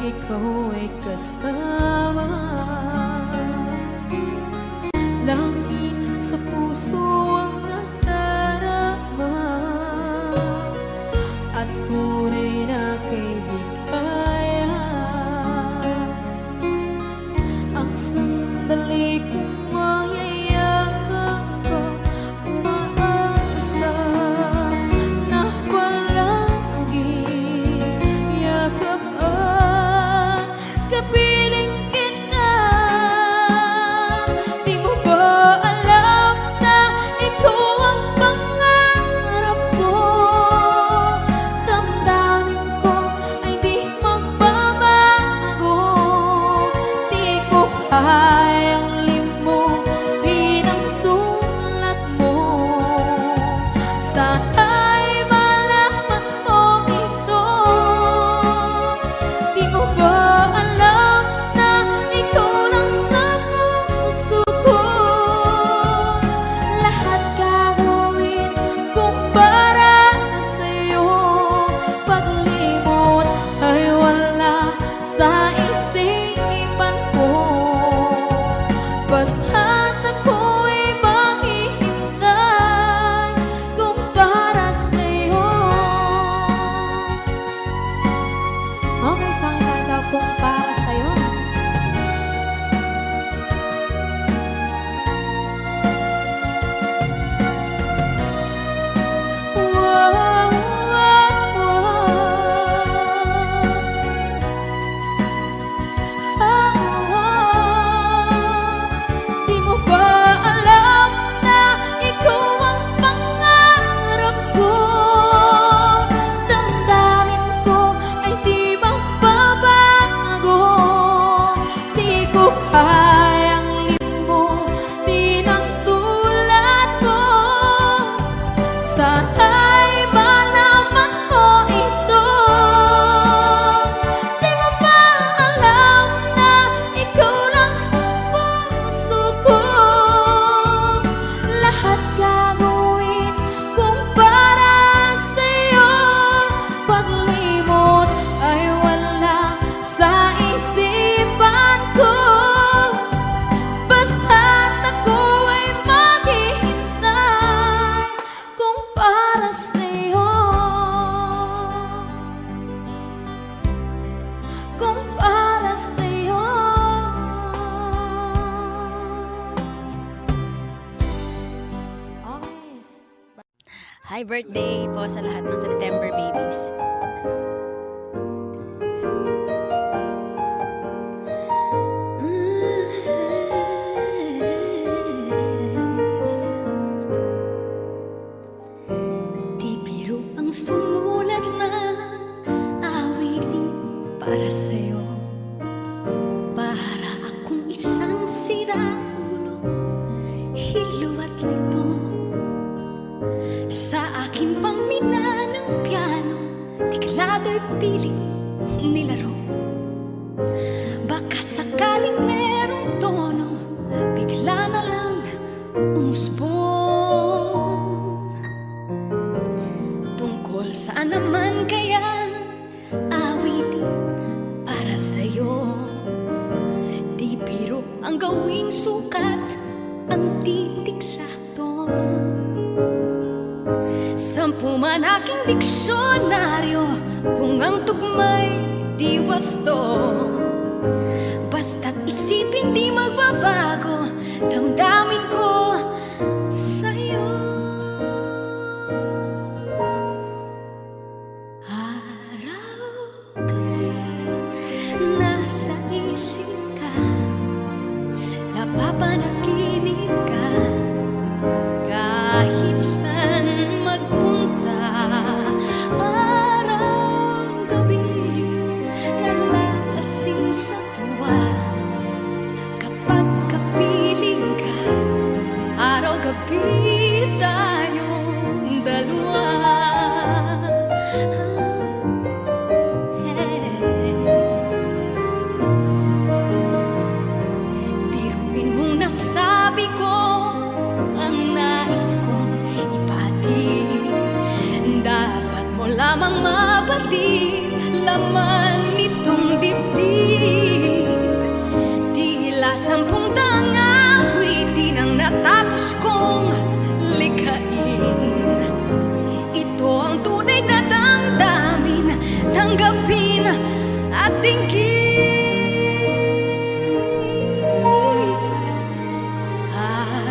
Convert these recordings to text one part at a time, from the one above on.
ikaw ay kasama. Langit sa puso ang nadarama, at tunay na kaibigan. Ang sandali kong mayayakap ko, umaasa na palaging yakapan, kapiling kita. Di mo ba alam na ikaw ang pangarap ko? Damdamin ko ay di magbabago. Di ko kayang limutin ang tulad mo. Sana'y malaman mo ito. Di mo ba alam na ikaw lang sa puso ko? Lahat gagawin kung para sa'yo. Paglimot ay wala sa isipan ko. Basta't ako'y maghihintay kung para sa'yo. Okay, saan ka daw kung para sa'yo? Wow, wow, Di mo ba alam na ikaw ang pangarap ko? Damdamin ko ay di magbabago. Di ko kayang limutin ang tulad ko. Sana'y malaman mo ito. Di mo ba alam na ikaw lang sa puso ko? Lahat gagawin kung para sa'yo. Paglimot ay wala sa isipan ko. Basta't ako ay maghihintay kung para sa'yo. Kung para sa'yo. Okay. Hi, birthday po sa lahat ng September babies. Di biro ang sumulat na awitin para sa'yo. Para akong isang siraulo, hilo at lito. Sa akin pang mina ng piano, tiklado'y piling nilaro. Baka sakaling merong tono, bigla na lang umusbong. Tungkol saan naman kaya awitin para sa'yo? Di biro ang gawing sukat, ang titik sa tono. Sampu man aking diksyonaryo, kung ang tugma'y di wasto. Basta't isipin di magbabago, damdamin ko sa'yo. Araw-gabi nasa isip ka, napapanaginip ka. Kahit saan magpunta, araw-gabi nalalasing sa tuwa. Kapag kapiling ka, araw-gabi tayong dalawa. Biruin mong nasabi ko ang nais kong ipatid. Dapat mo lamang mabatid laman nito. itong dibdib. Tila 10 awitin ang natapos kong likhain. Ito ang tunay na damdamin, tanggapin at tingin.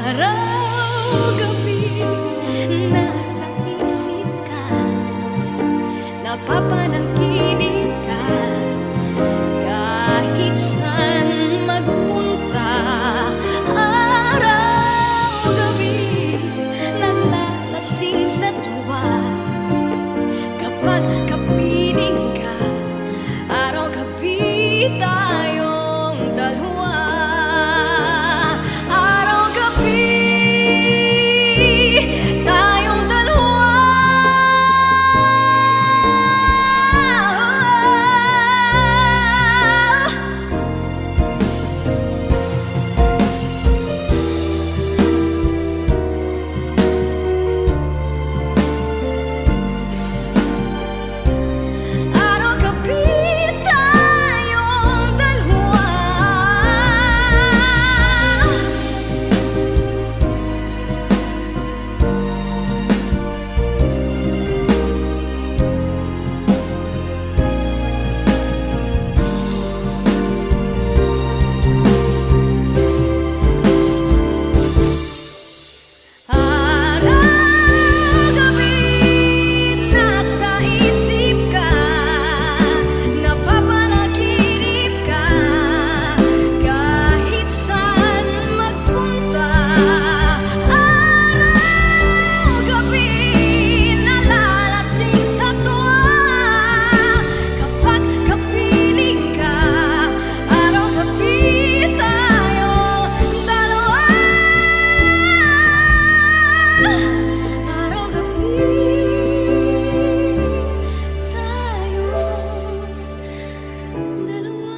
Araw-gabi nasa isip ka, napapanaginip ka, kahit saan magpunta. Araw-gabi nalalasing sa tuwa, kapag kapiling ka. Araw-gabi tayong dalawa. Araw-gabi tayong dalawa. Araw-gabi tayong dalawa. Araw-gabi nasa isip ka, napapanaginip ka, kahit saan magpunta. Araw-gabi nalalasing sa tuwa, kapag kapiling ka. Araw-gabi tayong dalawa. Araw-gabi tayong dalawa.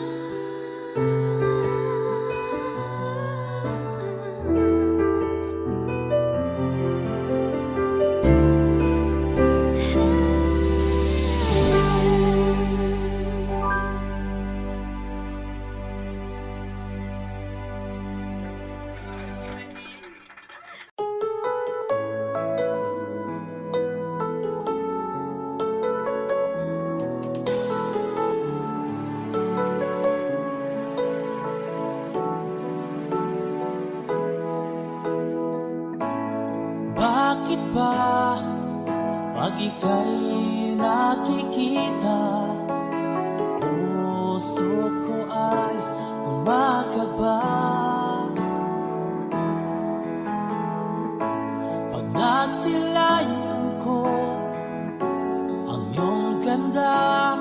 Bakit ba pag ika'y nakikita, puso ko ay kumakaba? Pag nasilayan ko ang iyong ganda,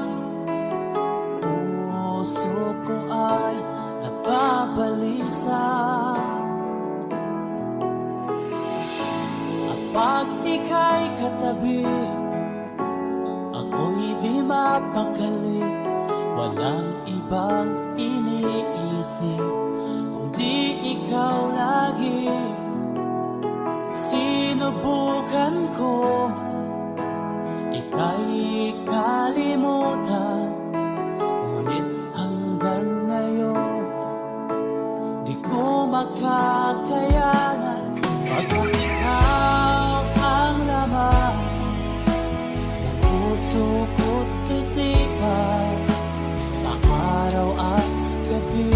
puso ko ay nababalisa. Pag ika'y katabi, ako'y di mapakali. Walang ibang iniisip, kundi ikaw lagi. Sinubukan ko ika'y kalimutan, ngunit hanggang ngayon di ko makakayanan. Pagkat ikaw ang laman ng puso ko't isipan, sa araw at gabi,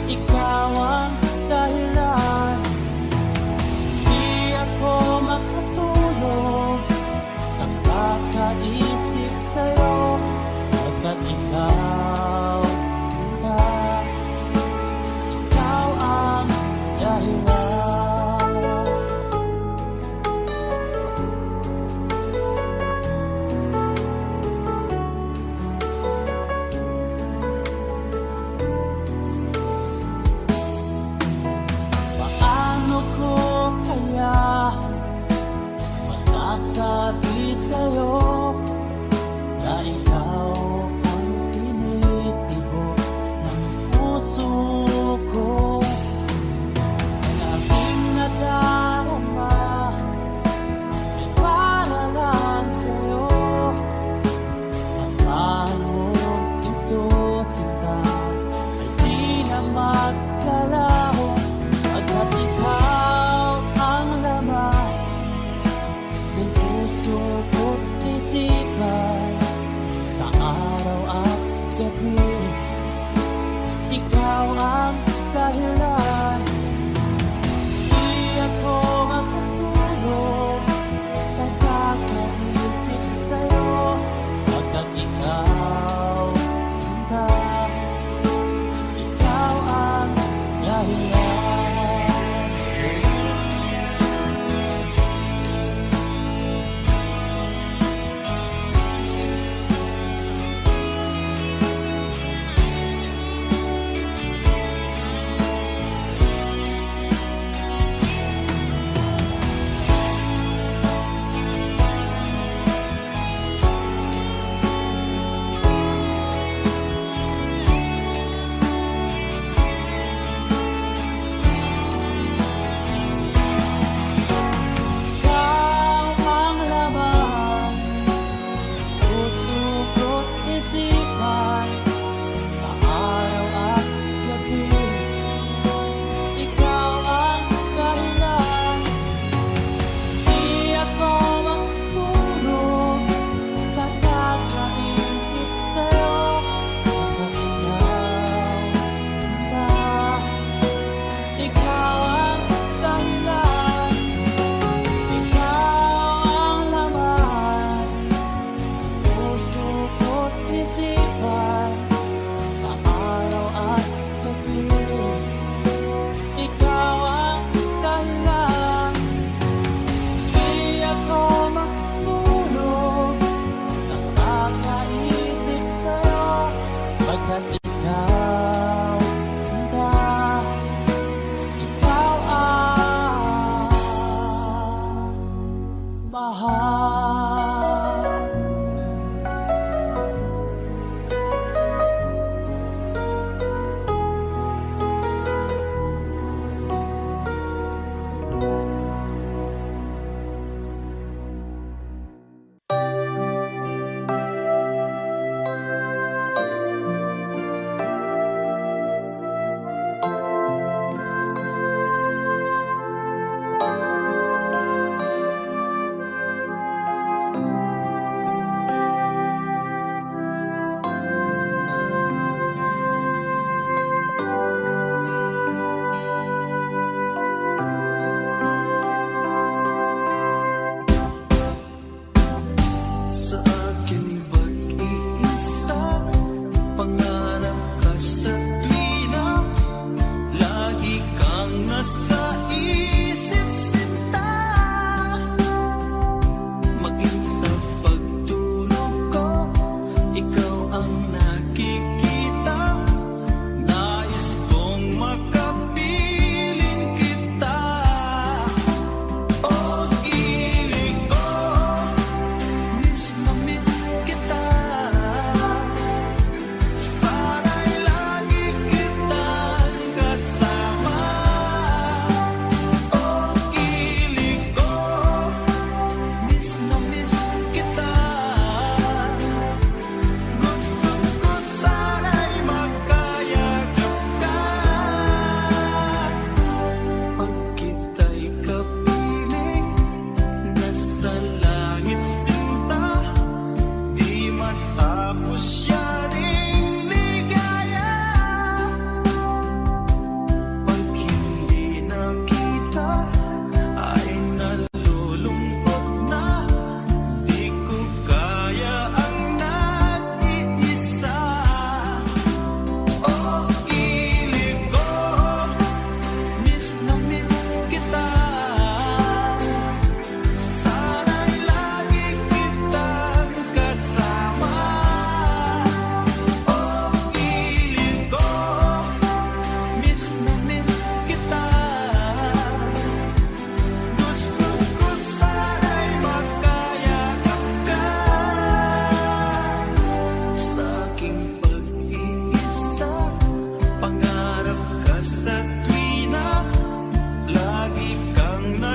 ikaw ang dahilan. Di ako makatulog sa kakaisip sa'yo, pagkat ikaw ang dahilan. Paano ko kaya masasabi sa'yo na ikaw ang tinitibok ng puso ko? Aking nadarama ay para lang sa'yo, at paano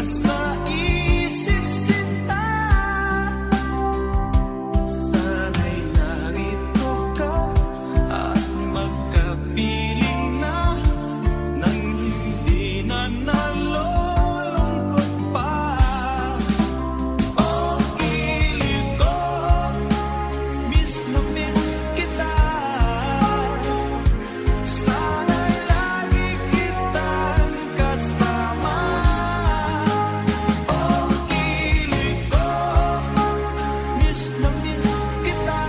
sa isip sinta. Sana'y narito ka at magkapiling na nang hindi na nalulungkot pa. O kilig ko, miss na miss kita. Sana'y lagi kitang kasama. O kilig ko, miss na miss kita.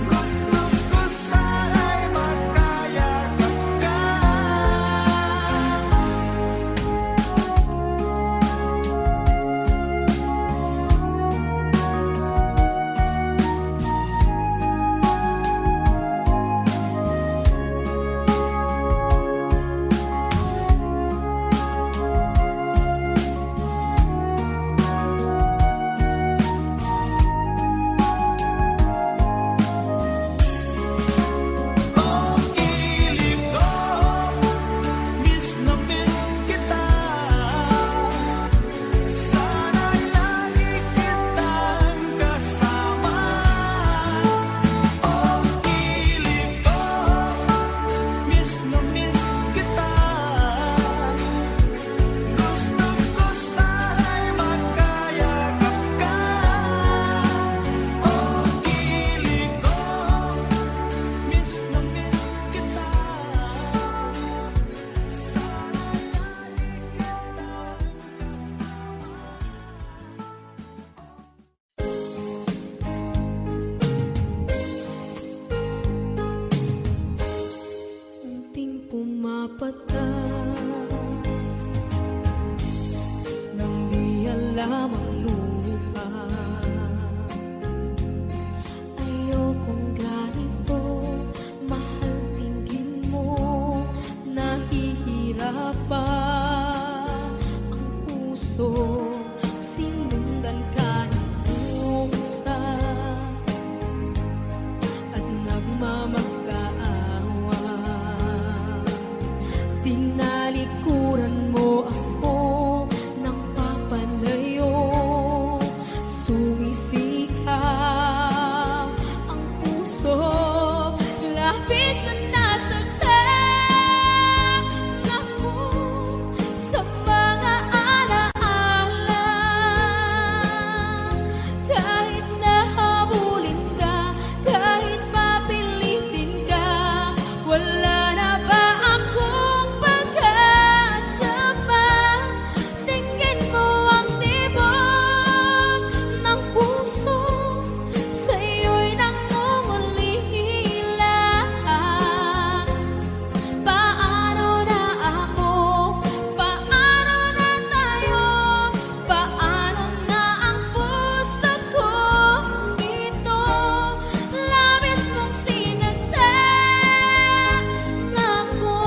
Gusto ko sana'y magkayakap ka. O kilig ko, miss na miss kita. Sana'y lagi kitang kasama. O kilig ko, miss na miss kita. Gusto ko sana'y magkayakap ka. O kilig ko, miss na miss kita. Sana'y lagi Unting pumapata nang di alam ang lupa. Ayokong ganito, mahal tingin mo, nahihirapan ang puso. Sinundan ka ng pusa at nagmamakaawa. Tinalikuran mo ako ng papalayo. Sumisikap ang puso, labis na nasaktan ako sa mga alaala. Kahit nahabulin ka, kahit papilitin ka, wala na ba akong pag-asa pa? Tingin mo ang tibok ng puso, sa'yo'y nangungulila. Paano na ako? Paano na tayo? Paano na ang puso ko ito? Labis mong sinagtan ako.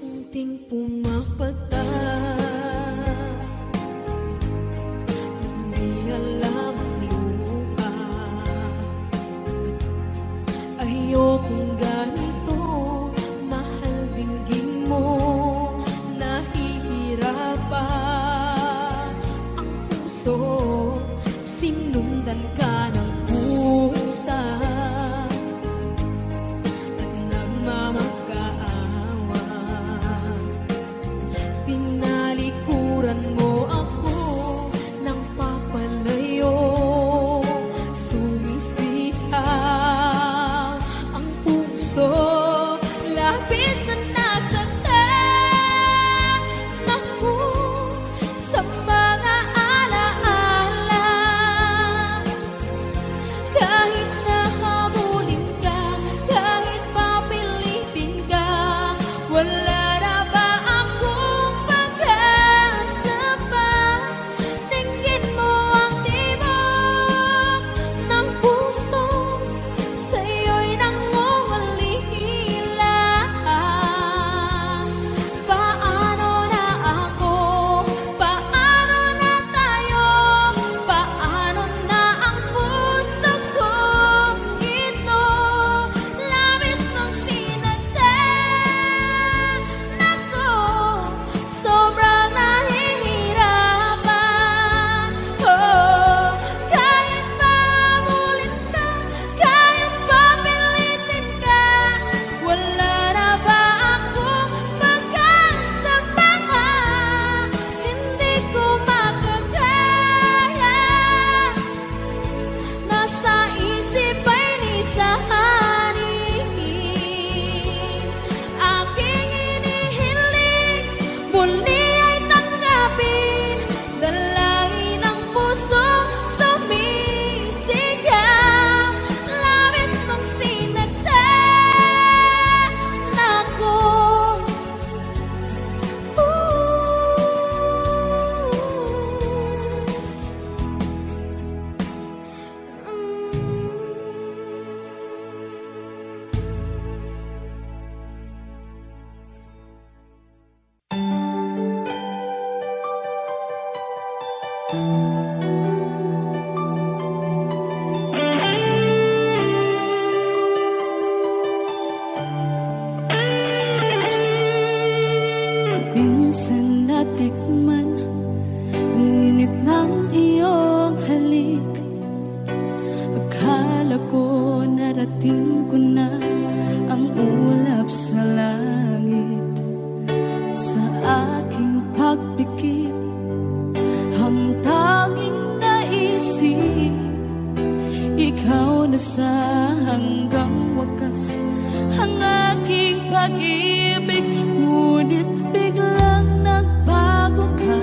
Unting pumapata hindi alam ang luha. Ayokong ganito, mahal dinggin mo, nahihirapan ang puso. Sinundan ka ng pusa at nagmamakaawa. Tinalikuran mo ako ng papalayo. Sumisikap ang puso, labis na nasaktan ako sa mga alaala. Kahit nahabulin ka, kahit papilitin ka, wala na ba akong pag-asa pa? Tingin mo ang tibok ng puso, sa'yo'y nangungulila. matikman ang init ng iyong halik. Akala ko narating ko na ang ulap sa langit. Sa aking pagpikit, ang tanging naisip, ikaw na sa hanggang wakas ang aking pag-ibig. Ngunit biglang nagbago ka,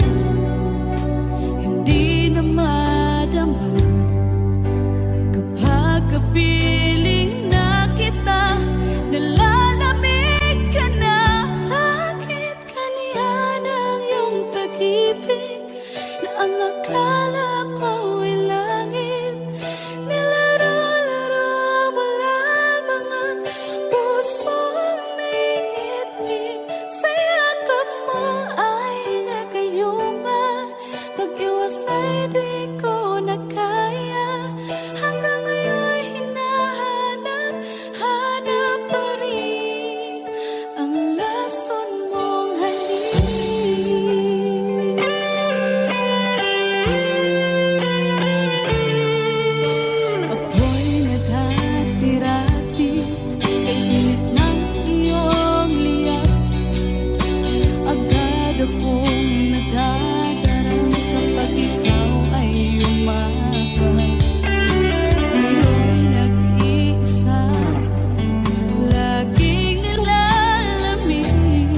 hindi na madama kapag kapiling na kita. Nalalamig ka na. Bakit kaniyan ang iyong pag-ibig na ang akala ko'y langit? Nilaro-laro mo lamang ang pusong naiinig. Sa yakap mo ay nagayuma, pag-iwas ay di ko na kaya. Hanggang ngayon hinahanap, hanap pa rin ang lason mong halik. Ako'y naghatirati kay init ng iyong liyak. Agad akong nadadarang kapag ikaw ay umaga. Ngayon nag-iisa, laging nilalamig.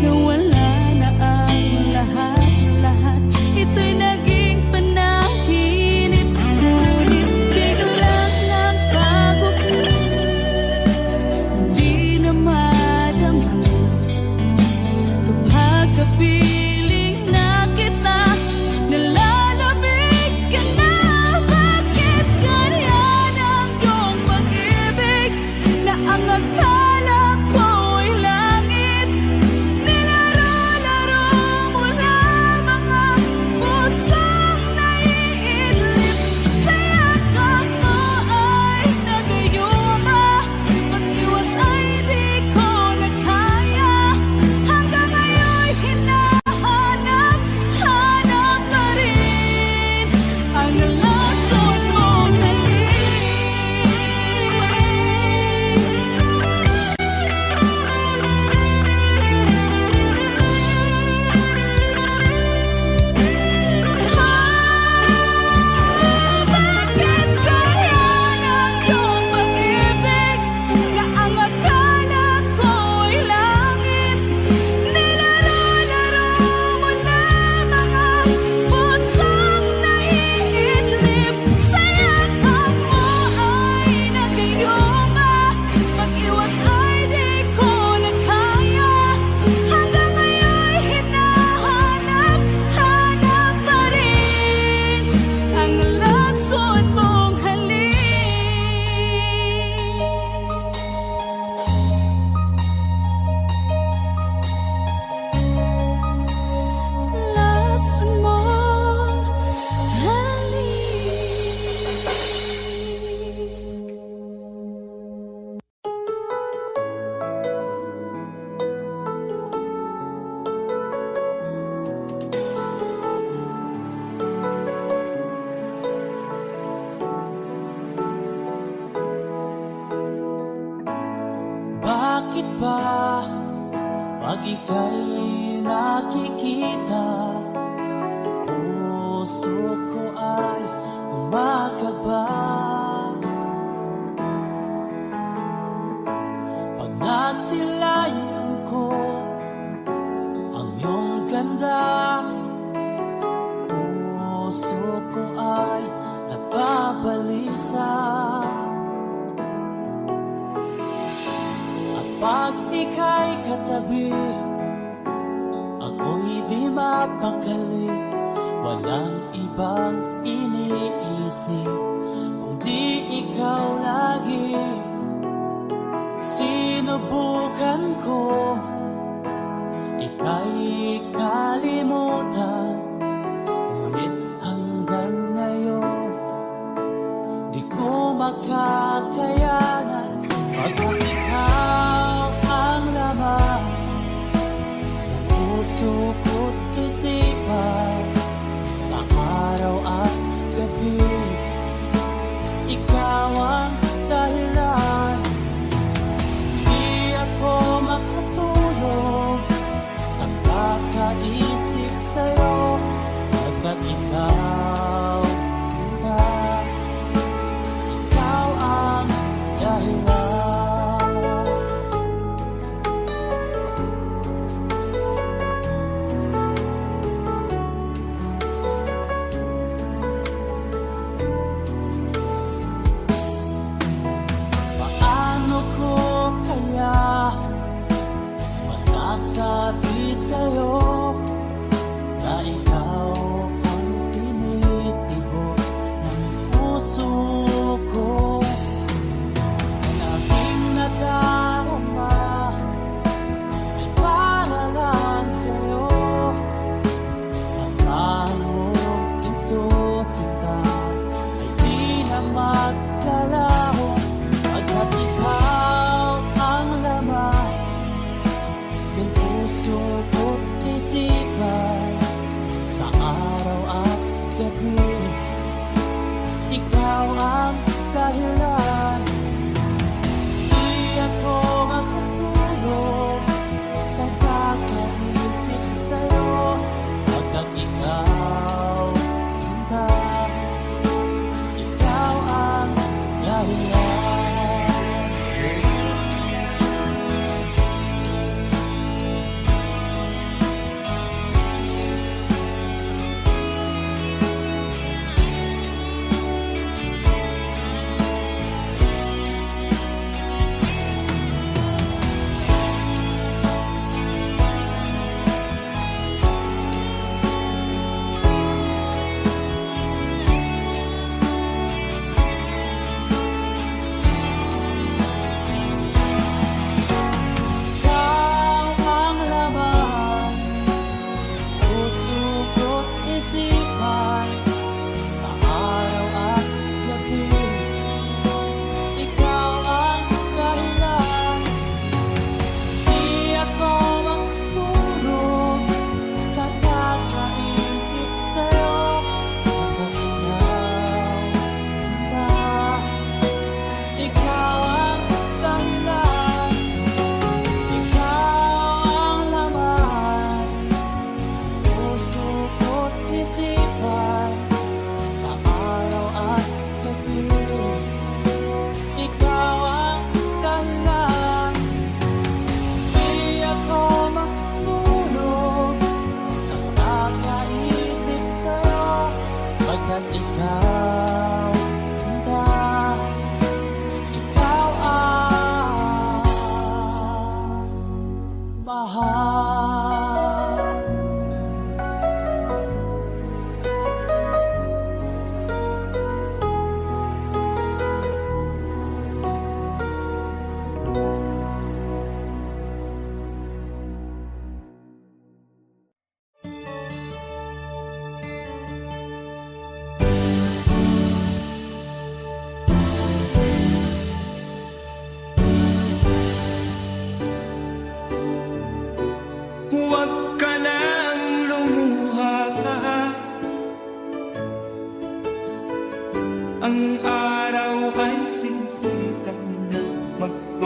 Nawala na ang lahat-lahat, ito'y naging panaginip. Ngunit biglang nagbago ka, hindi na madama kapag kapiling na kita. Nalalamig ka na. Bakit ganyan ang iyong pag-ibig na ang akala ko'y langit? Nilaro-laro mo lamang ang pusong naiidlip. Sa yakap mo ay nagayuma, pag-iwas ay di ko na kaya. Hanggang ngayon hinahanap, hanap pa rin ang lason mong halik. Bakit ganyan ang iyong pag-ibig na ang akala ko'y langit? Nilaro-laro mo lamang ang pusong naiidlip. Sa yakap mo ay nagayuma, pag-iwas ay di ko na kaya. Hanggang ngayon hinahanap, hanap pa rin ang lason mong halik. Lason mong halik. Bakit ba pag ika'y nakikita, puso ko ay kumakaba? Pag nasilayan ko ang iyong ganda, puso ko ay napabalisa. Pag ika'y katabi, ako'y di mapakali. Walang ibang iniisip kundi ikaw lagi. Sinubukan ko ika'y kalimutan, ngunit hanggang ngayon di ko makakayanan. Pagkat ikaw ang laman ng puso ko't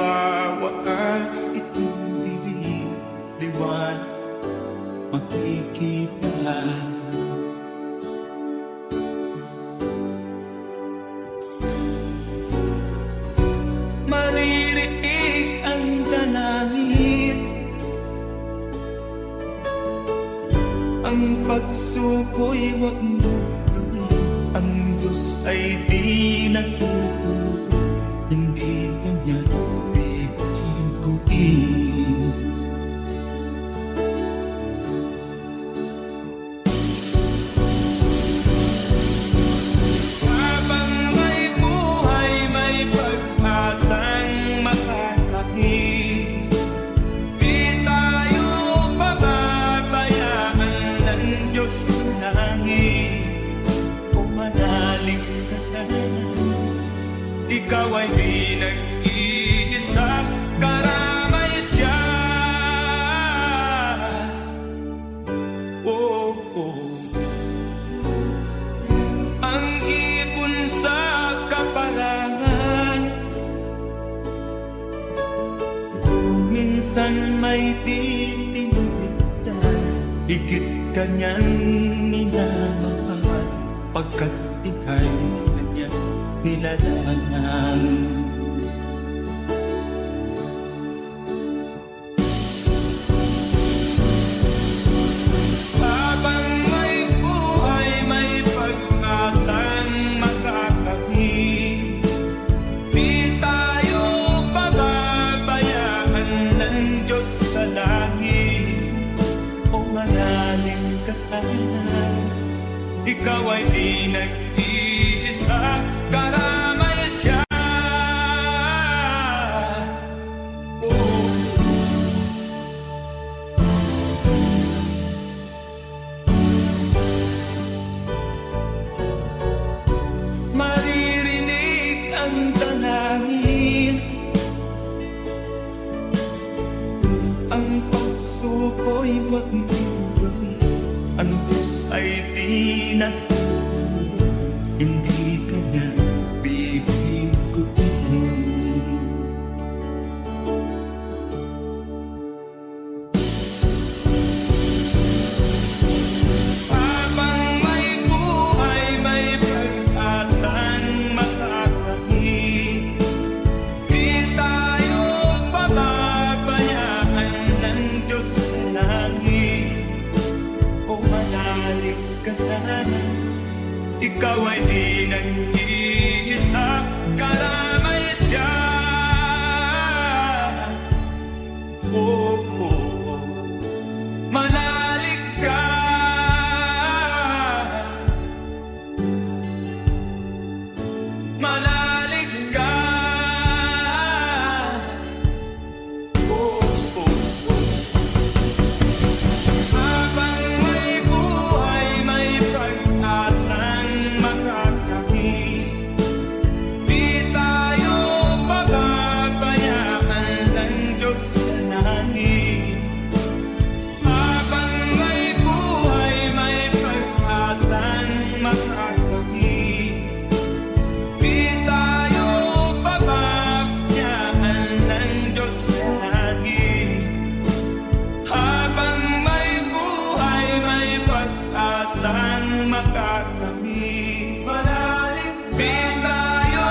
magwawakas itong dilim, liwanag makikita. Maririnig ang dalangin, ang pagsuko'y huwag mo gawin. Ang Diyos ay di nagtuturo, hindi mo niya bibiguin. Habang may buhay, may pag-asang makakakit. Di tayo pababayaan ng Diyos sa langit. O manalig ka sana, ikaw ay di nag-iisa, karamay siya. Oh, oh. Ang ibon sa kaparangan, minsan may titinitan, higit kanyang minamahal, pagkat ika'y kanyang nilalangan. Habang may buhay, may pag-asang makakakit. Di tayo pababayaan ng Diyos sa langit. O manalig ka sana, ikaw ay di nag-iisa, karamay siya. Oh. Maririnig ang dalangin, ang pagsuko'y huwag mo gawin. Ang Diyos ay di nagtuturo, hindi ka niya bibiguin. Habang may buhay, may pag-asang makakakit. Di tayo pababayaan ng Diyos sa langit. O manalig ka sana, ikaw ay di nag-iisa, karamay siya. Oh, oh, oh. Manalig ka, manalig ka. Oh, oh, oh. Habang may buhay, may pag-asang makakakit. Di tayo pababayaan ng Diyos sa langit. Habang may buhay, may pag-asang makakakit. Di tayo pababayaan ng Diyos sa langit. Habang may buhay, may pag-asang makakamit. Manalig, di tayo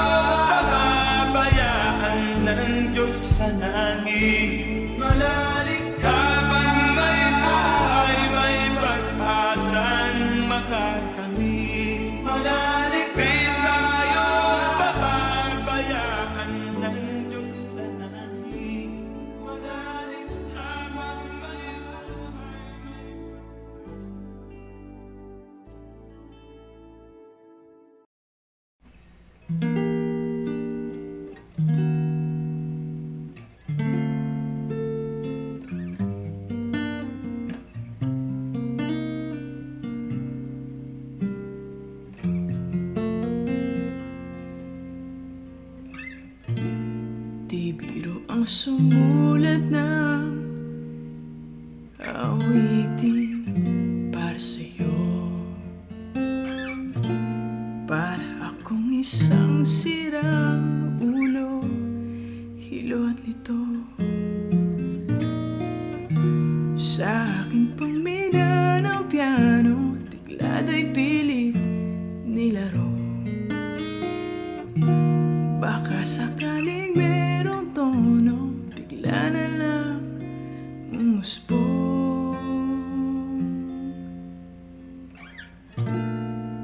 pababayaan ng Diyos sa langit. Manalig, habang may buhay, may pag-asang makakamit. Manalig, di tayo pababayaan ng Diyos sa langit. Manalig, habang may buhay, Di biro ang sumulat ng awitin para sa'yo. Para akong isang sirang ulo, hilo at lito. Sa akin pang mina ng piano, tiklad ay pilit nilaro. Baka sakaling merong tono, bigla na lang umusbong.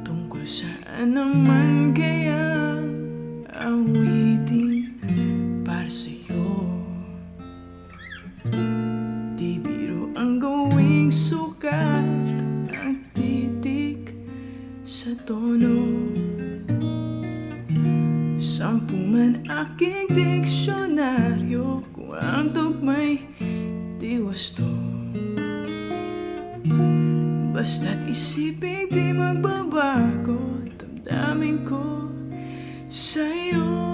Tungkol saan naman kaya awitin para sa'yo? Di biro ang gawing sukat, ang titik sa tono. Sampu man aking diksyonaryo, kung ang tugma'y di wasto. Basta't isipin di magbabago, damdamin ko sa'yo.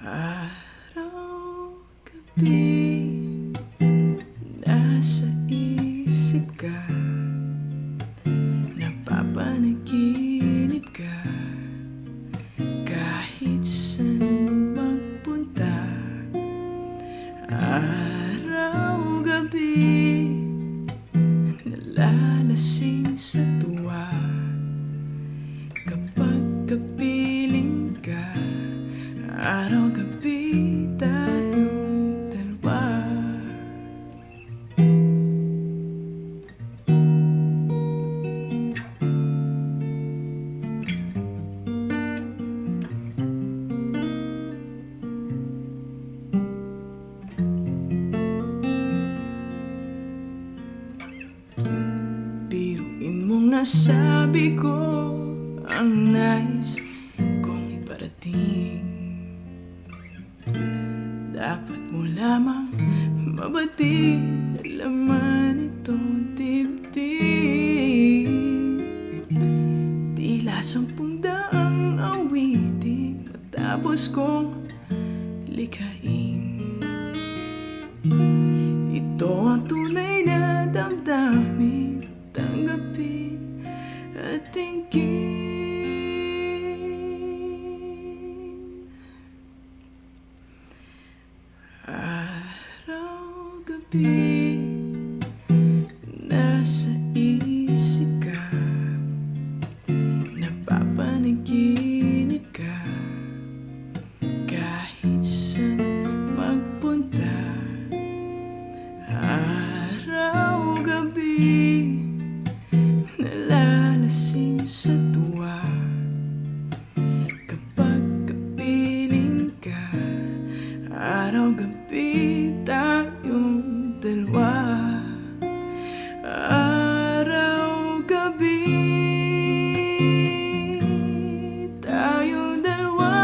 Araw, gabi, nasa isip ka, napapanaginip ka, kahit saan magpunta. Araw, gabi, nalalasing sa tuwa, kapag kapiling ka. Araw, gabi, tayong dalawa. Biruin mong nasabi ko ang nais kong iparating. Dapat mo lamang mabatid, laman itong dibdib. Tila 10 awitin matapos kong likhain. Ito ang tunay na damdamin, tanggapin at tingin. Araw, gabi, nasa isip ka, napapanaginip ka, kahit saan magpunta. Araw, gabi, nalalasing sa tuwa, kapag kapiling ka. Araw, gabi, tayong dalawa. Araw, gabi, tayong dalawa.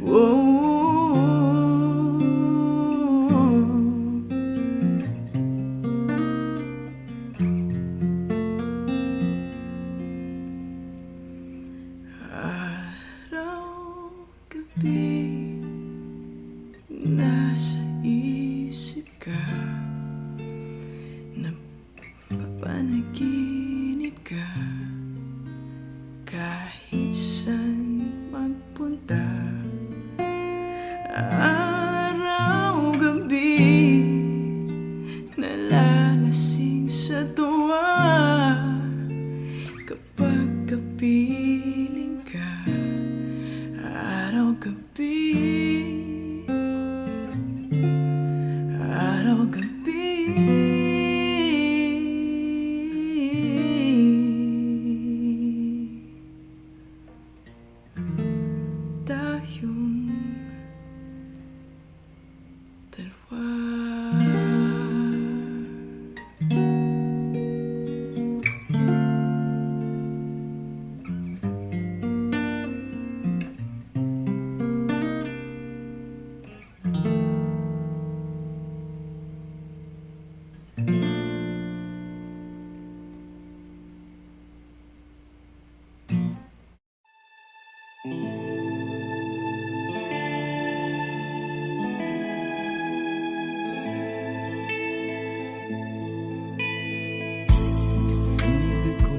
Whoa. Araw, gabi, nasa isip ka, napapanaginip ka, kahit saan magpunta. Araw, gabi, nalalasing sa tuwa, kapag kapiling ka. Araw, gabi, araw, gabi, tayong dalawa. Hindi ko na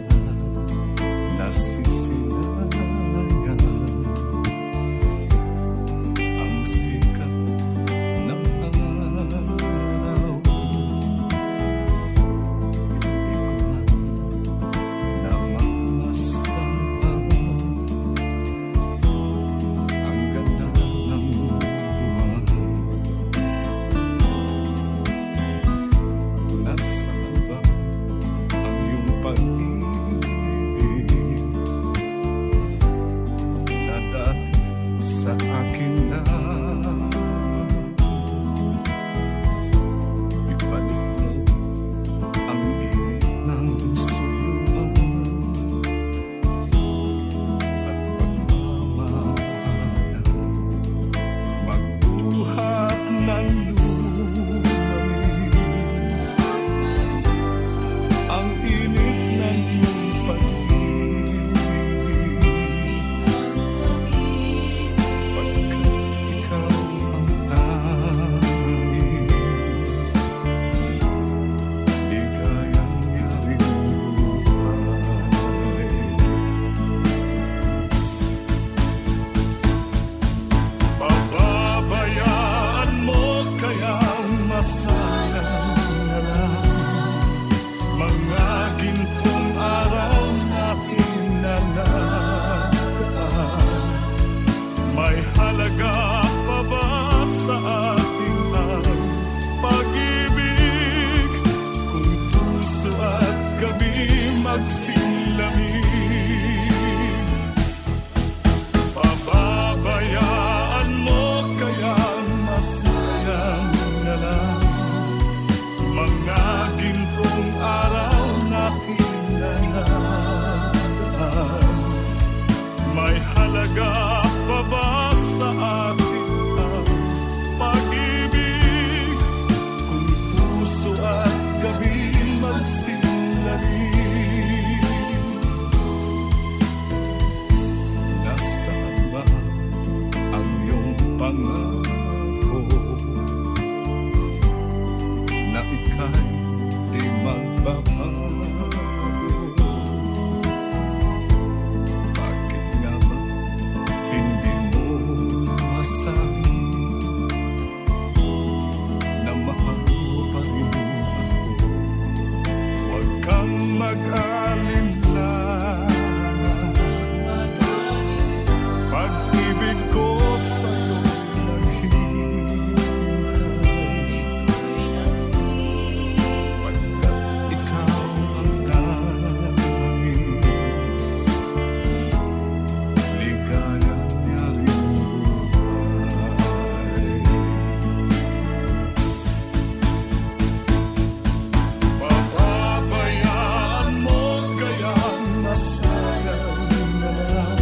masayang na lang.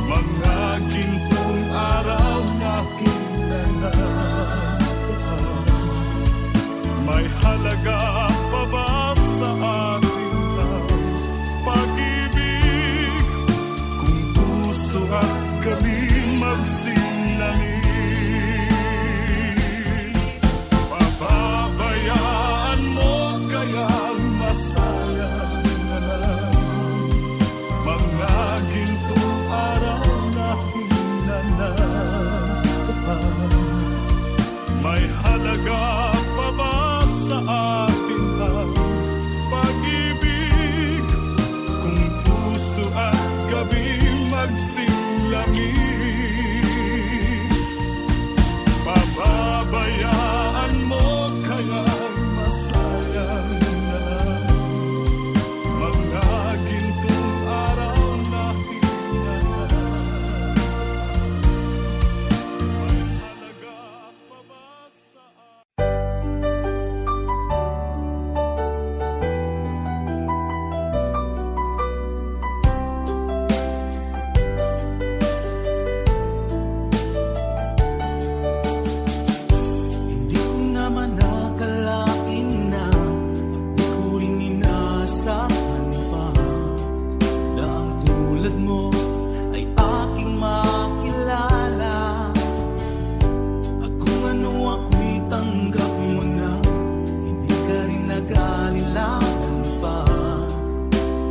Mga gintong araw na aking nananahan, may halaga pa ba sa atin ang pag-ibig? Kung puso at kami magsinangin, pababayaan mo kaya masayang na lang. Mga gintong araw na hinanahan, may halaga pa ba sa atin ang pag-ibig? Kung puso at gabi magsilangin, pababayaan mo kaya masayang na lang. Mga gintong araw na hinanahan, may halaga pa ba sa atin? Hindi ko naman nakalain na di ko rin inaasahan pa na ang tulad mo ay aking makilala. At kung ano ako'y tanggap mo na, hindi ka rin nag-alilangan pa.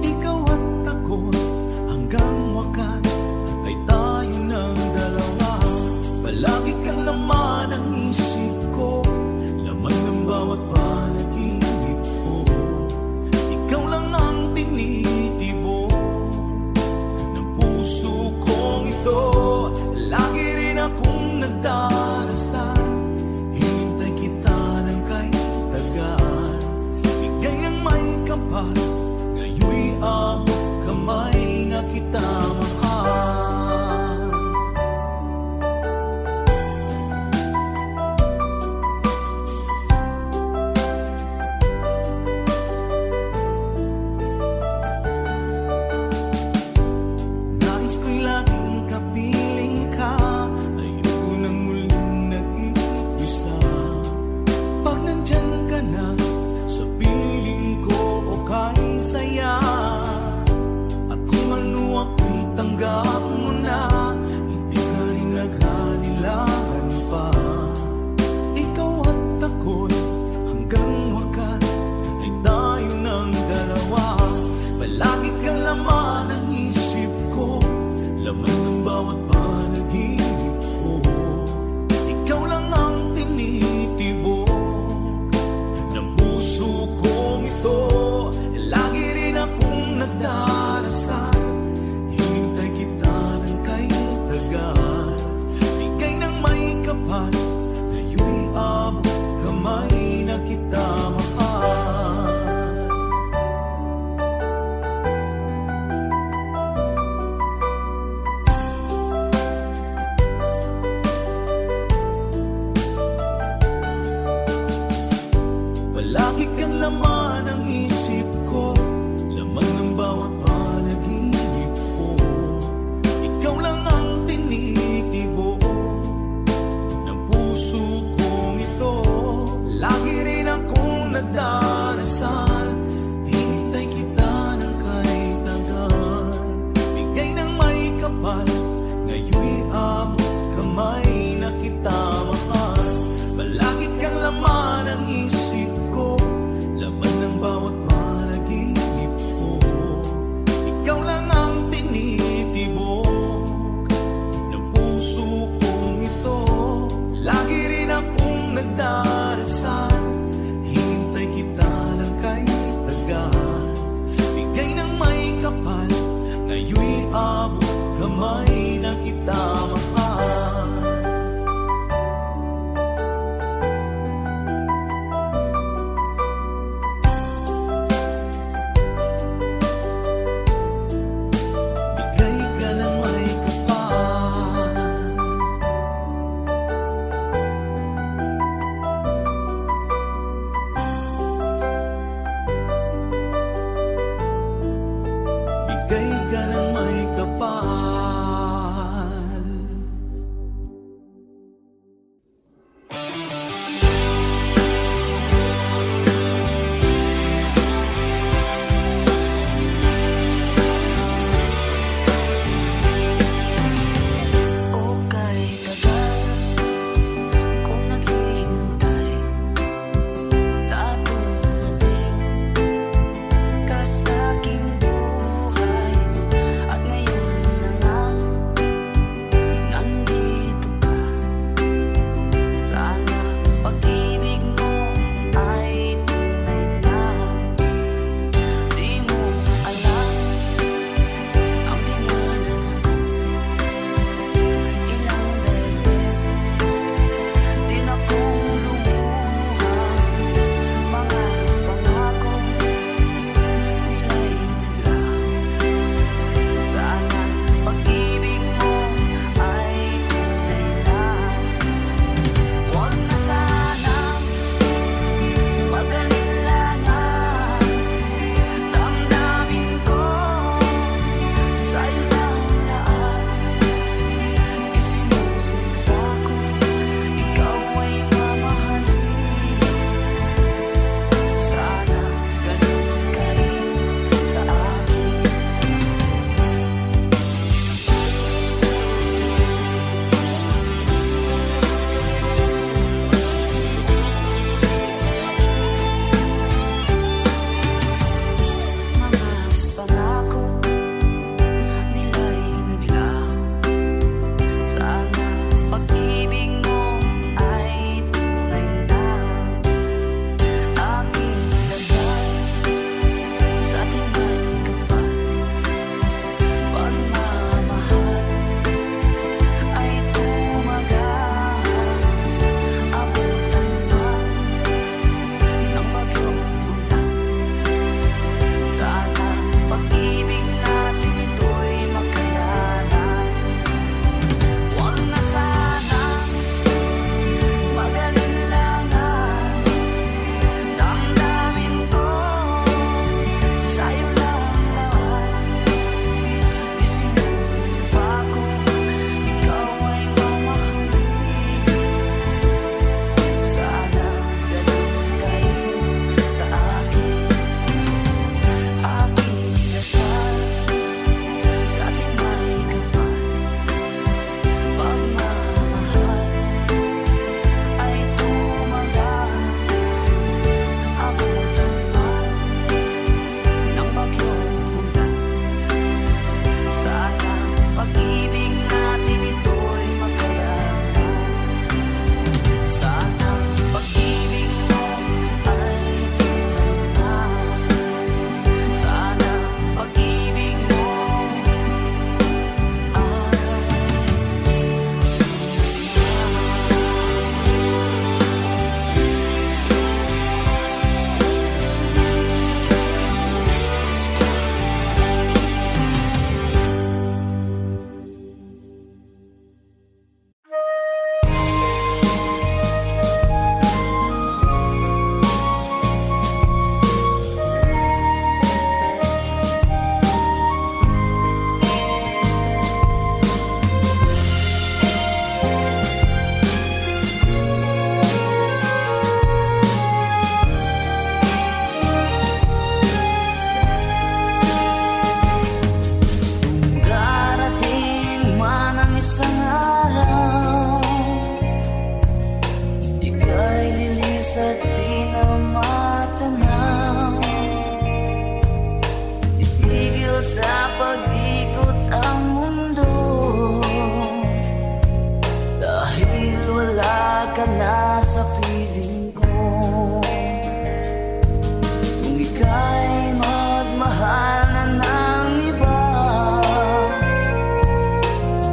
Ikaw at ako hanggang wakas ay tayo ng dalawa. Palagi kang laman ng isip ko, laman ng bawat panaginip ko. Ikaw lang ang tinitibo ng puso kong ito. Lagi rin akong nagdarasal, hinintay kita ng kahit tagal. Bigay ng may kapal, ngayon'y abot kamay na kita mahal. Nais ko'y laging kapiling ka, ayoko nang muling nag-iisa. Pag nandyan ka na sa piling ko, okay saya. At kung ano ako'y tanggap mo na, hindi ka rin naghalilangan pa. Ikaw at ako'y hanggang wakas ay tayo ng dalawa. Palagi kang laman ng isip ko, laman ng bawat panaginip ko. Ikaw lang ang tinitibok ng puso kong ito. Lagi rin akong nagdarasal, hinintay kita ng kahit tagal. Bigay ng may kapal, ngayon'y abot kamay na kita mahal. Palagi kang laman ng isip ko, laman ng bawat panaginip ko. Ikaw lang ang tinitibo ng puso kong ito. Lagi rin akong nagdarasal, hinintay kita ng kahit tagal. Bigay ng may kapal, ngayon'y abot kamay na kita mahal. Palagi kang laman ng isip ko, laman ng bawat panaginip ko. Ikaw lang ang tinitibok ng puso kong ito. Lagi rin akong nagdarasal, hinintay kita ng kahit tagal. Bigay ng may kapal, ngayon'y abot kamay na kita mahal. Bigay ka ng may kapal. pag-ikot ang mundo, dahil wala ka na sa piling ko. Kung ika'y magmahal na ng iba,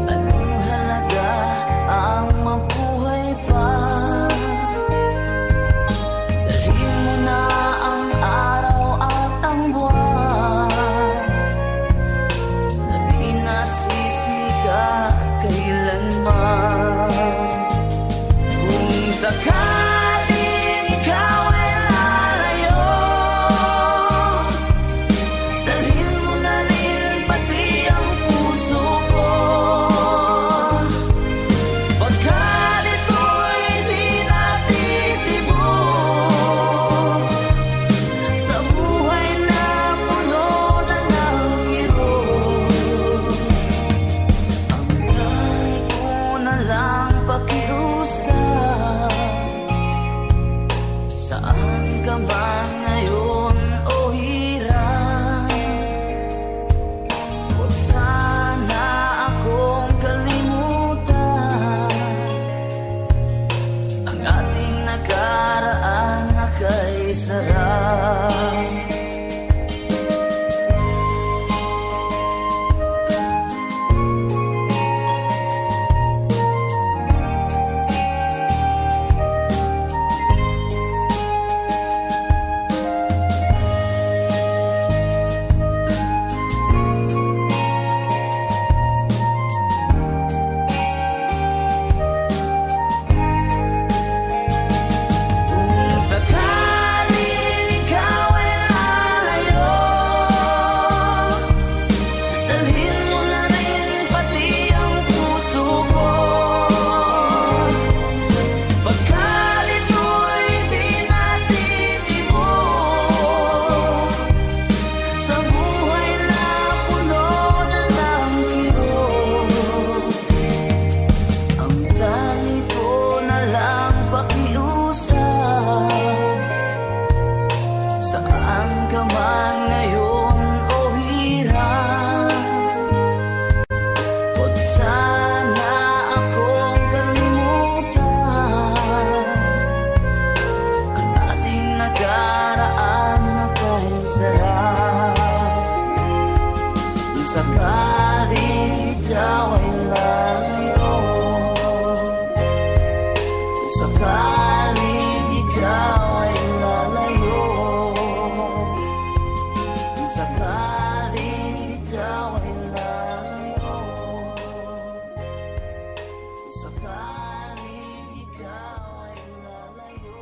anong halaga ang mabuhay pa? Dalhin mo na ang araw at ang buwan, na di nasisikat kailanman. Kung sakaling ikaw ay lalayo, dalhin mo na rin pati ang puso ko. Pagkat ito'y di natitibok sa buhay na puno na ng kirot. Ang kahit ko na lang pakiusap, saan ka man ngayon o hirap, huwag sana akong kalimutan ang ating nakaraan na kay sarap. Kung sakaling ikaw ay lalayo, dalhin mo na rin pati ang puso ko. Pagkat ito'y di natitibok sa buhay na puno na ng kirot. Ang kahit ko na lang pakiusap, saan ka man ngayon o hirap, huwag sana akong kalimutan ang ating nakaraan na kay sarap. Kung sakaling ikaw ay lalayo, kung sakaling ikaw ay lalayo, kung sakaling ikaw ay lalayo, kung sakaling ikaw ay lalayo.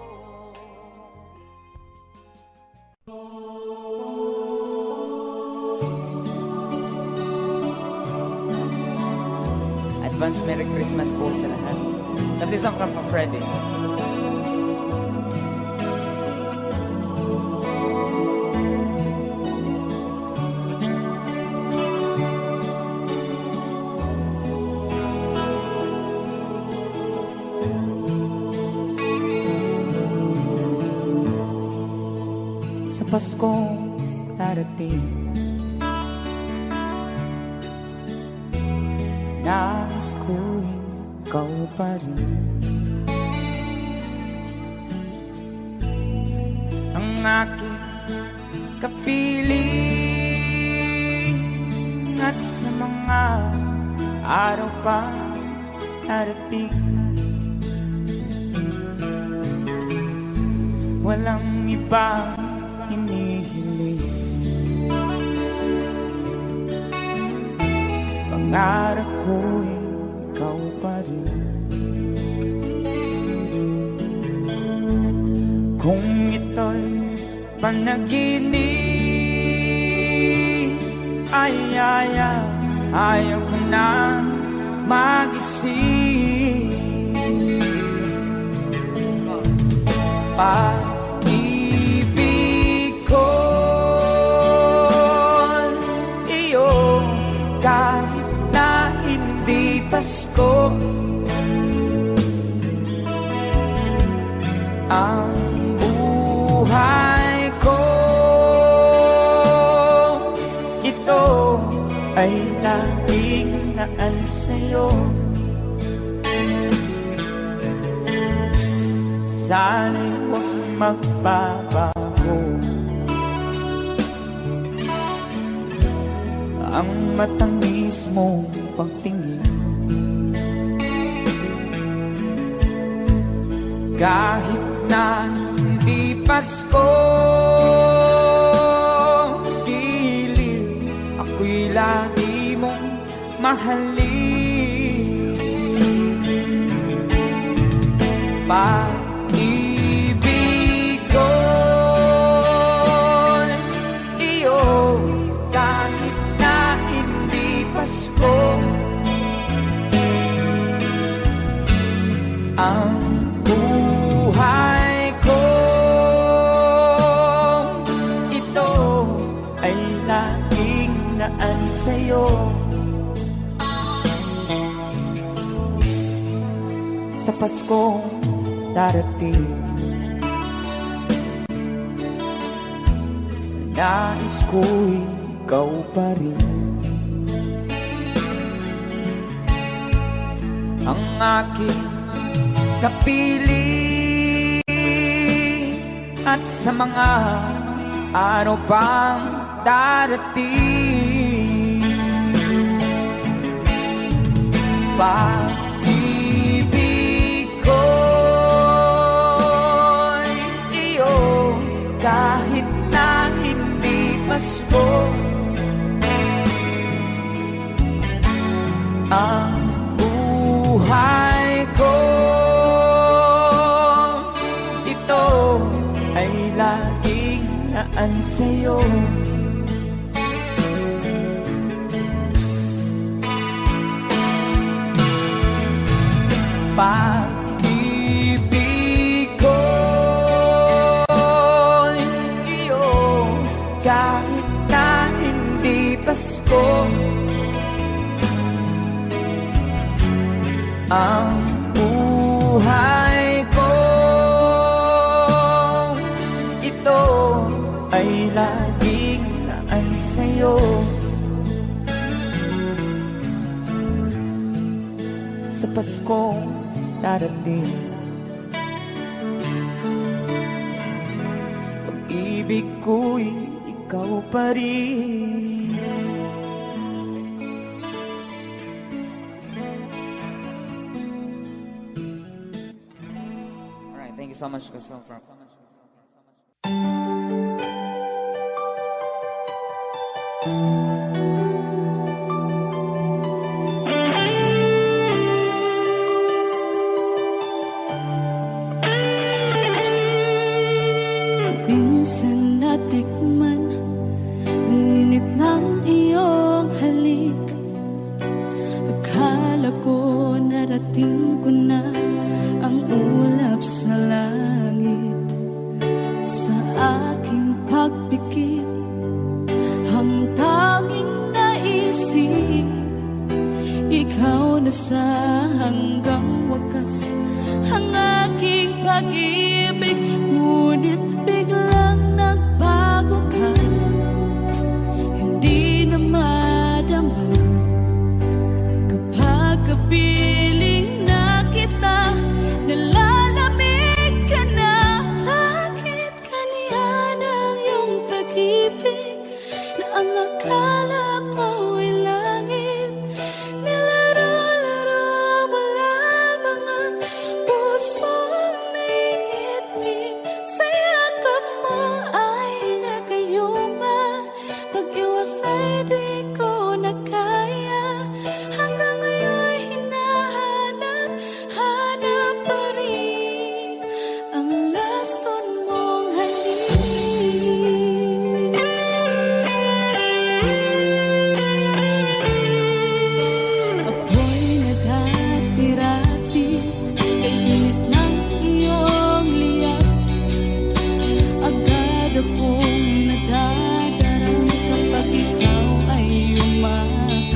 Advance Merry Christmas po sa lahat. That is from Freddy. Sa Pasko darating, nais ko'y ikaw pa rin ang aking kapiling. At sa mga araw pa darating, walang ibang hinihiling. Pangarap ko'y ikaw pa rin. Kung ito'y panaginip, ayaw ko na mag-isip. Pag-ibig ko'y iyo, kahit na hindi Pasko. Ang buhay ko, ito ay laging naan sa'yo. Sana'y huwag magbabago ang matamis mong pagtingin. Kahit na hindi Pasko, giliw, ako'y lagi mong mahalin. Pag-ibig ko'y iyo, kahit na hindi Pasko. Ang buhay ko ito ay laging naan sa'yo. Sa Pasko darating, nais ko'y ikaw pa rin ang aking kapili. At sa mga araw pang darating, pag-ibig ko'y iyo, kahit na hindi Pasko. Ang buhay ko ay laging naan sa'yo. Pag-ibig ko'y iyo, kahit na hindi Pasko. Ang buhay ko ay laging naan sa'yo. Sa Pasko darating, pag-ibig ko'y ikaw pa rin. Alright, thank you so much, Gusto. Minsan natikman ang init ng iyong halik. Akala ko narating ko na ang ulap sa langit. Sa aking pagpikit, ang tanging naisip, ikaw na sa hanggang wakas ang aking pag-ibig. Ngunit biglang nagbago ka, hindi na madama kapag kapiling na kita. Nalalamig ka na, bakit kaniya ng iyong pag-ibig na ang akala ko ay langit. Nilaro-laro mo lamang ang pusong naiinip. Sa yakap mo ay nagayuma, pag-iwas ay di ko na kaya. Hanggang ngayon hinahanap, hanap pa rin ang lason mong halik. Ako'y naghatirati kay init ng iyong liyak. Agad akong nadadarang kapag ikaw ay umakyat.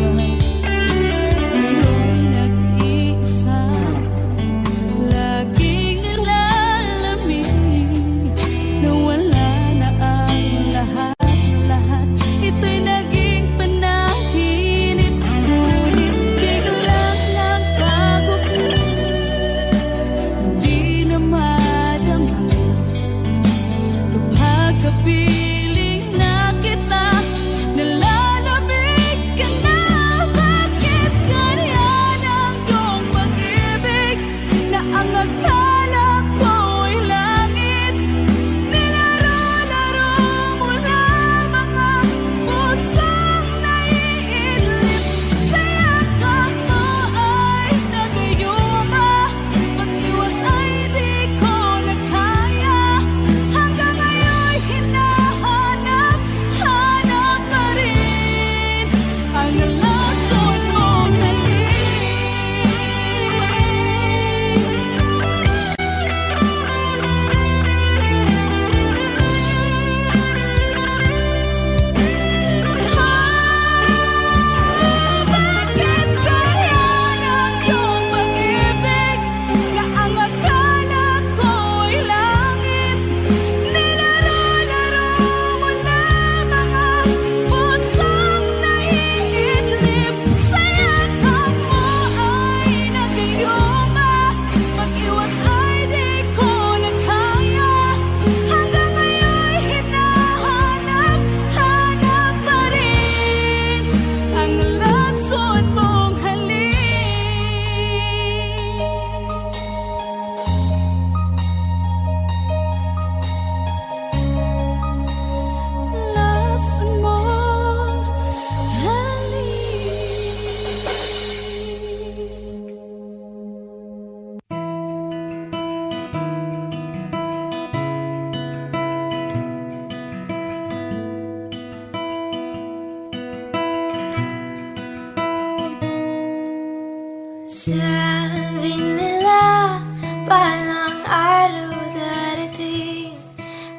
Sabi nila palang araw darating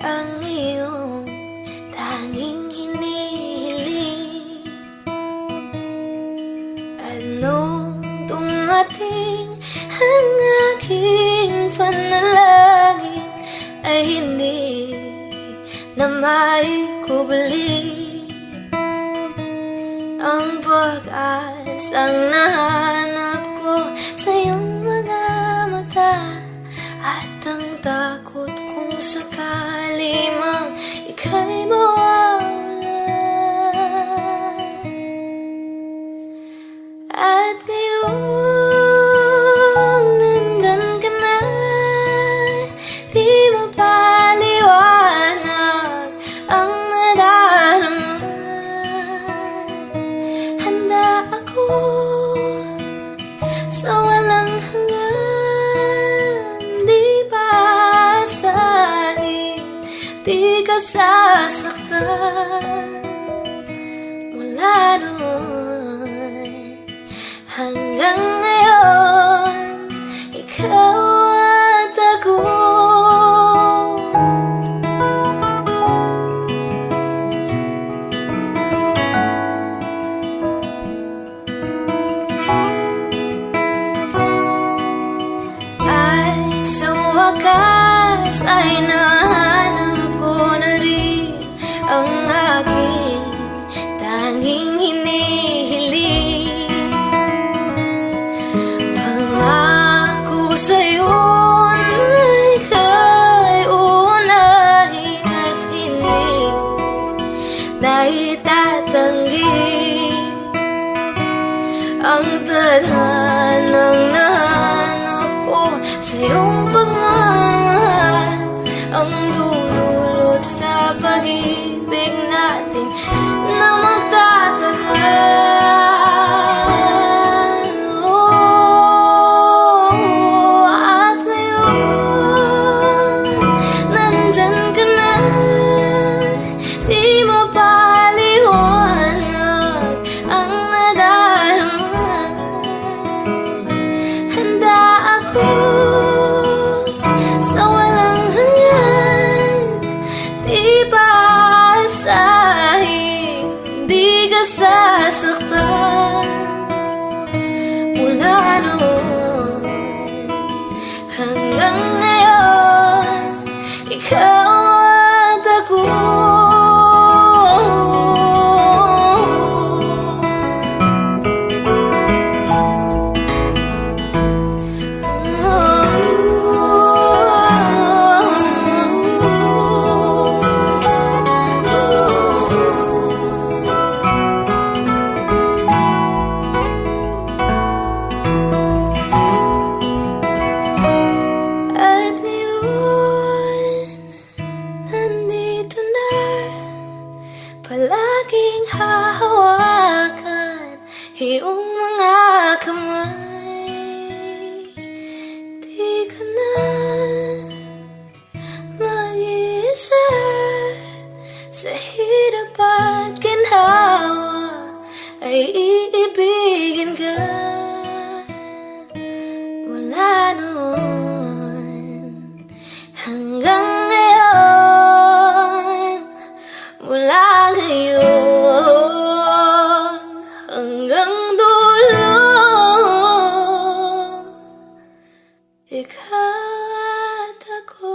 ang iyong tanging hinihiling. At nung dumating ang aking panalangin ay hindi na maikubli ang pag-asang nahanap ko sa iyong mga mata, at ang takot kung sakali mang ika'y mawala. At ngayong nandyan ka na, di mapaliwanag ang nadarama. Handa ako sa walang hanggan, di pa asahin, di ka sasaktan. Mula noon hanggang ngayon, ikaw at ako. At sa wakas ay nahanap ko na rin ang aking tanging hinihiling. Pangako sa'yo na ika'y uunahin at hindi na itatanggi ang tadhanang nahanap ko sa iyong pagmamahal, ang dudulot sa pag-ibig natin na magtatagal. At ngayon nandyan ka na, di mapaliwanag ang nadarama. Handa ako sa walang hanggan, di pa asahin, di ka sasaktan. Mula noon hanggang ngayon, ikaw at ako. At ngayon, nandito na, palaging hahawakan iyong mga kamay. Di ka na mag-iisa sa hirap at ginhawa, ay iibigin ka. Mula noon hanggang ngayon, mula ngayon hanggang dulo, ikaw at ako.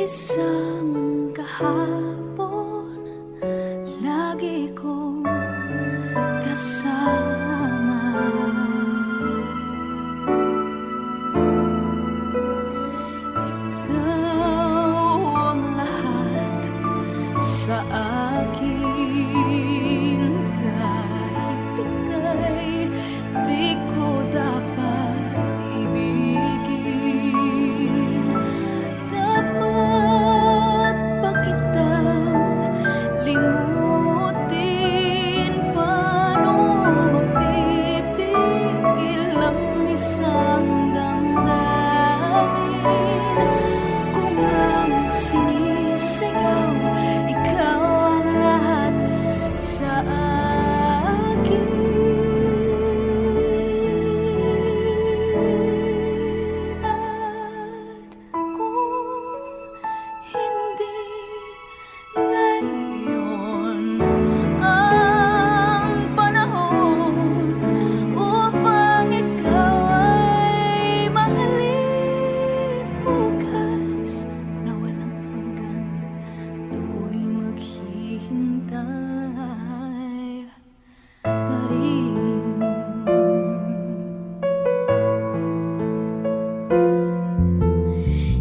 Isang kahapon lagi kong kasama. Ikaw ang lahat sa akin, kahit ika'y di ko dapat ibigin. Dapat ba kitang limutin? Paano mapipigil ang isang damdamin? Kung ang sinisigaw, ikaw ang lahat sa akin. At kung hindi ngayon ang panahon upang ikaw ay mahalin, bukas na walang hanggan, tuloy maghihintay pa rin.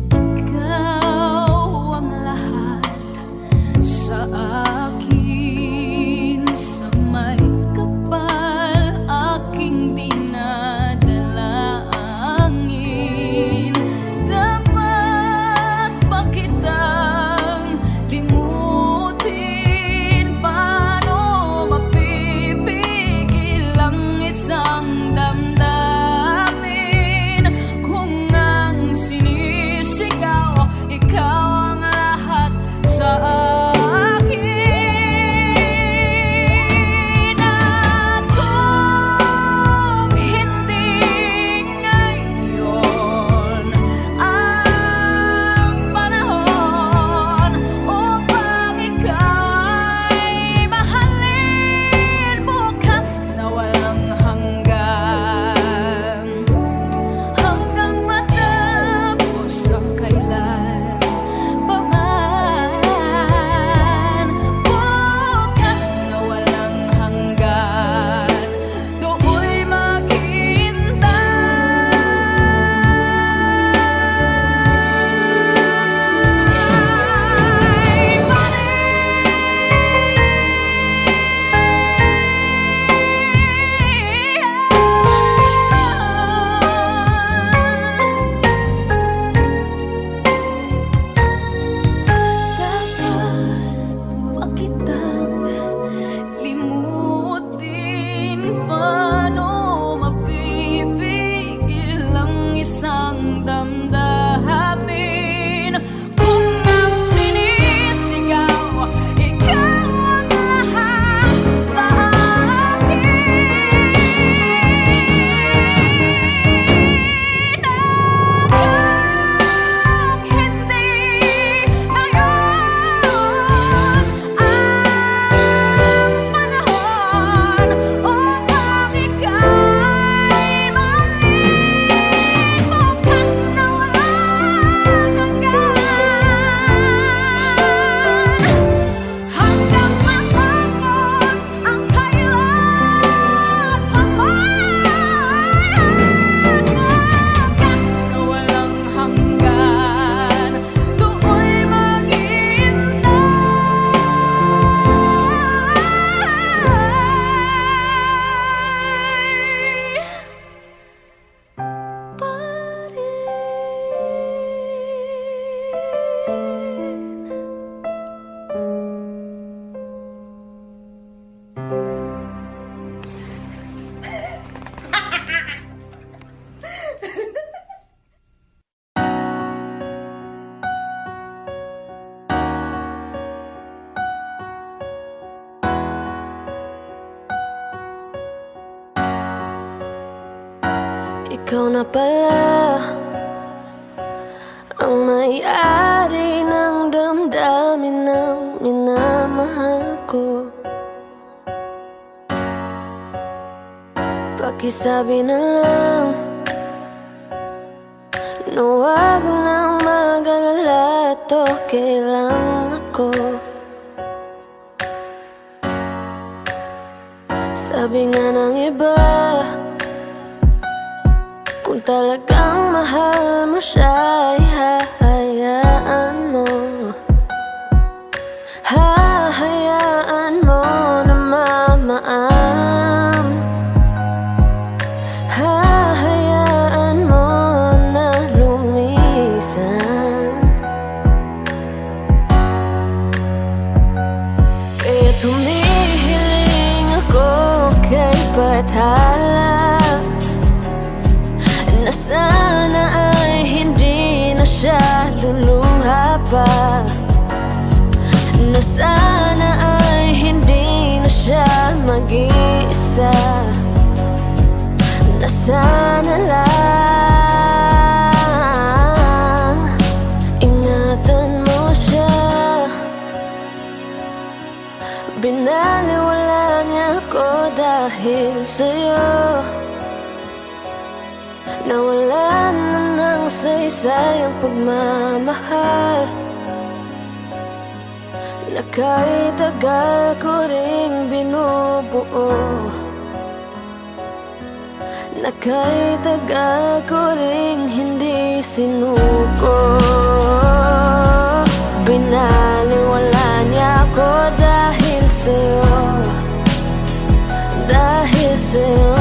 Ikaw ang lahat sa akin, sa may kapal aking dinadalangin. Dapat ba kitang limutin? Paano mapipigil ang isang damdamin? Kung ang sinisigaw, ikaw ang lahat sa akin. At kung hindi ngayon ang panahon upang ikaw ay mahalin, bukas na walang hanggan, hanggang matapos ang kailan pa man. Bukas na walang hanggan, do'y maghintay pa Dapat ba kitang limutin? Paano mapipigil ang isang damdamin? Kung ang sinisigaw, ikaw ang lahat sa akin. At hindi ngayon ang panahon upang ikaw ay mahalin, bukas na walang hanggan, hanggang matapos ang kailan pa man. Bukas na walang hanggan, do'y maghintay pa rin. Ikaw na pala ang may-ari ng damdamin ng minamahal ko. Pakisabi na lang na huwag nang mag-alala. ba't okay lang ako? Sabi nga ng iba, kung talagang mahal mo siya, ay hahayaan mo. Hahayaan mo na mamaalam. Hahayaan mo na lumisan. Kaya tumihiling ako kay Bathala na sana ay hindi na siya luluha pa, na sana ay hindi na siya mag-iisa, na sana lang ingatan mo siya. Binaliwala niya ako dahil sa'yo. Nawala na ng saysay ang pagmamahal na kahit tagal ko ring binubuo, na kahit tagal ko ring hindi sinuko. Binaliwala niya ako dahil sa'yo, dahil sa'yo.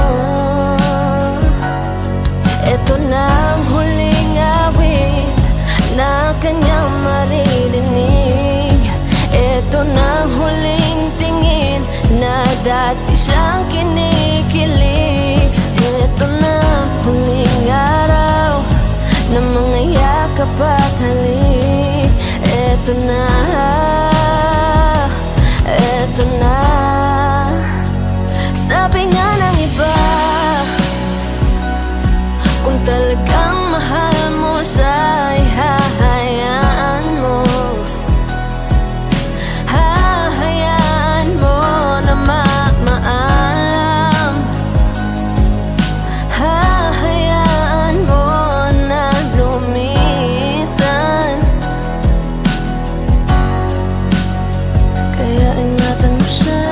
Ito na ang huling awit na kanyang maririnig. Ito na ang huling tingin na dati siyang kinikilig. Ito na ang huling araw na mga yakap at halik. Ito na, ito na. Sabi nga ng iba, kung talagang mahal mo siya, ay hahayaan mo. Hahayaan mo na mamaalam. Hahayaan mo na lumisan. Kaya ingatan mo siya.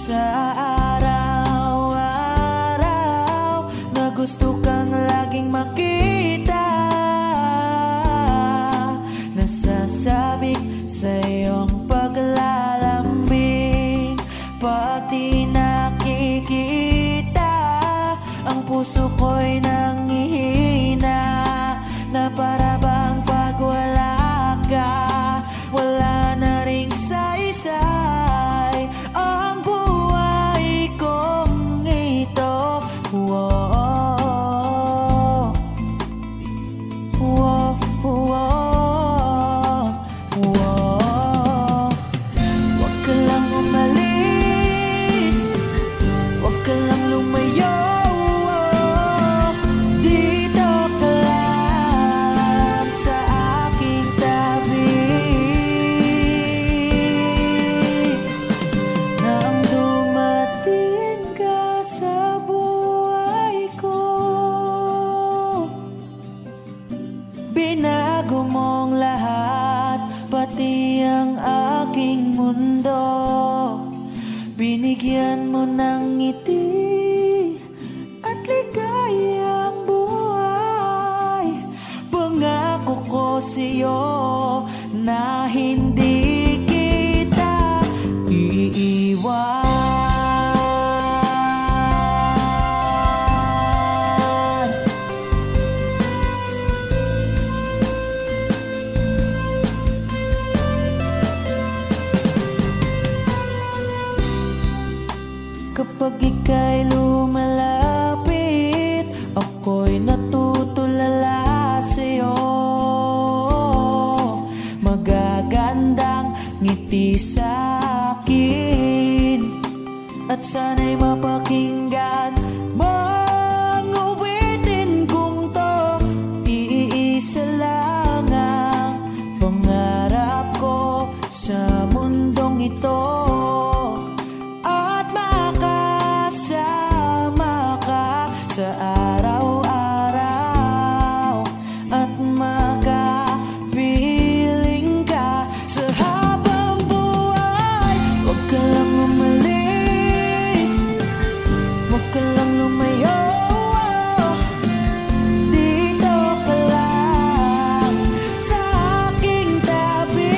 Sa araw-araw na gusto kang laging makita, nasasabik sa iyong paglalambing. Pag di nakikita, ang puso ko'y nanghihina, na para bang pag wala ka, wala na ring saysay ang buhay kong ito. Whoa, whoa, whoa, whoa. Huwag ka lang umalis, huwag ka lang lumayo. Dito ka lang sa aking tabi. Nang dumating ka sa buhay ko, binago mong lahat, pati ang aking mundo. Binigyan mo ng ngiti at ligayang buhay. Pangako ko sa'yo na hindi kita iiwan. Kapag ika'y lumalapit, ako'y natutulala sa'yo. Magagandang ngiti sa'kin, at sana'y mapakinggan mang awitin kong to. Iisa lang ang pangarap ko sa mundong ito, at makasama ka sa araw-araw, at makapiling ka sa habang buhay. Huwag ka lang umalis, huwag ka lang lumayo, dito ka lang sa aking tabi.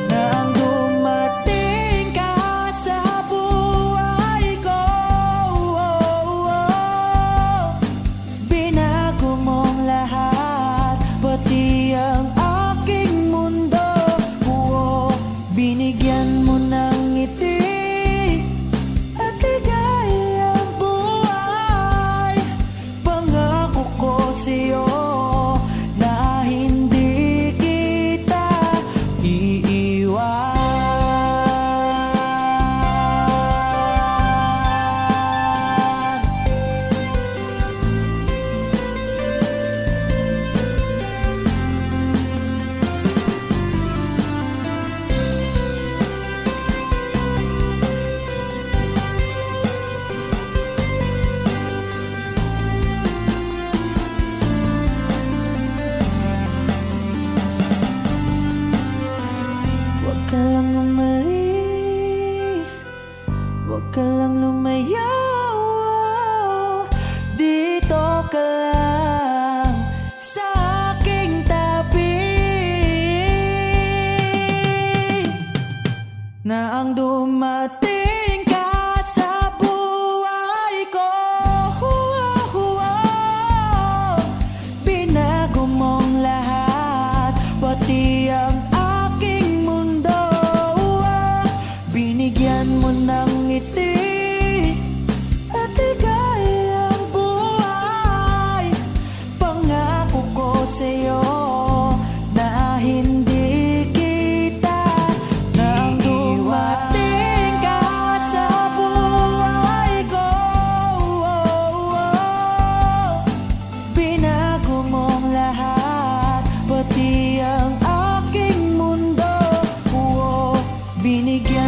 Nang dumating ka sa buhay ko, binago mong lahat, pati ang aking mundo. Binigyan mo ng ngiti at ligayang buhay. Pangako ko sa'yo na hindi kita iiwan. Huwag ka lang umalis, huwag ka lang lumayo, dito ka lang sa aking tabi. Na ang dumating ka sa buhay ko, binago mong lahat, pati ang aking mundo. Binigyan mo ng ngiti at ligayang buhay. Pangako ko sa'yo na hindi kita nang dumating ka sa buhay ko. Binago mong lahat, pati ang aking mundo. Binigyan